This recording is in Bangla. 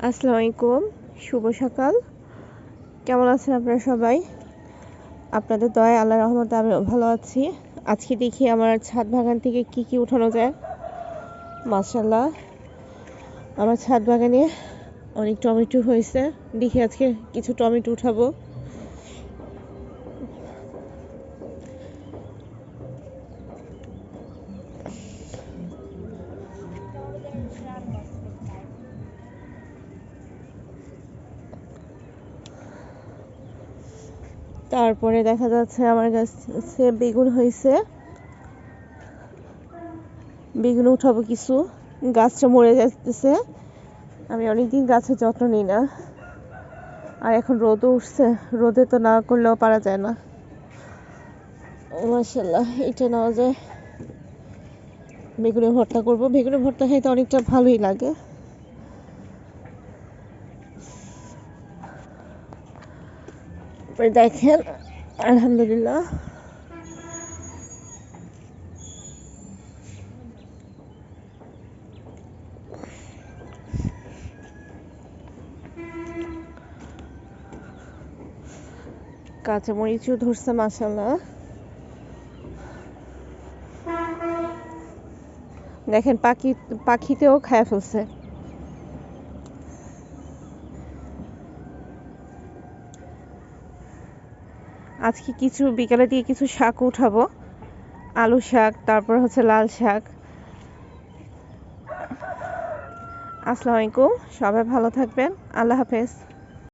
আসসালামু আলাইকুম, শুভ সকাল। কেমন আছেন আপনারা সবাই? আপনাদের দয়ায় আল্লাহর রহমতে আমি ভালো আছি। আজকে দেখি আমার ছাদ বাগান থেকে কি কি উঠানো যায়। মাশাআল্লাহ, আমার ছাদ বাগানে অনেক টমেটো হয়েছে। দেখি আজকে কিছু টমেটো উঠাবো। তারপরে দেখা যাচ্ছে আমার গাছে বেগুন হয়েছে, বেগুন উঠাবো কিছু। গাছটা মরে যাচ্ছে, আমি অনেকদিন গাছের যত্ন নিই না। আর এখন রোদও উঠছে, রোদে তো না করলেও পারা যায় না। মাশাআল্লাহ, এটা নেওয়া যায়। বেগুনের ভর্তা করব। বেগুনের ভর্তা খাইতে অনেকটা ভালোই লাগে। দেখেন, আলহামদুলিল্লাহ কাঁচামরিচও ধরছে, মাশাআল্লাহ। দেখেন পাখিতেও খায় ফেলছে। আজকে কিছু বিকালে দিয়ে কিছু শাক উঠাবো, আলু শাক, তারপর হচ্ছে লাল শাক। আসসালামু আলাইকুম, সবাই ভালো থাকবেন। আল্লাহ হাফেজ।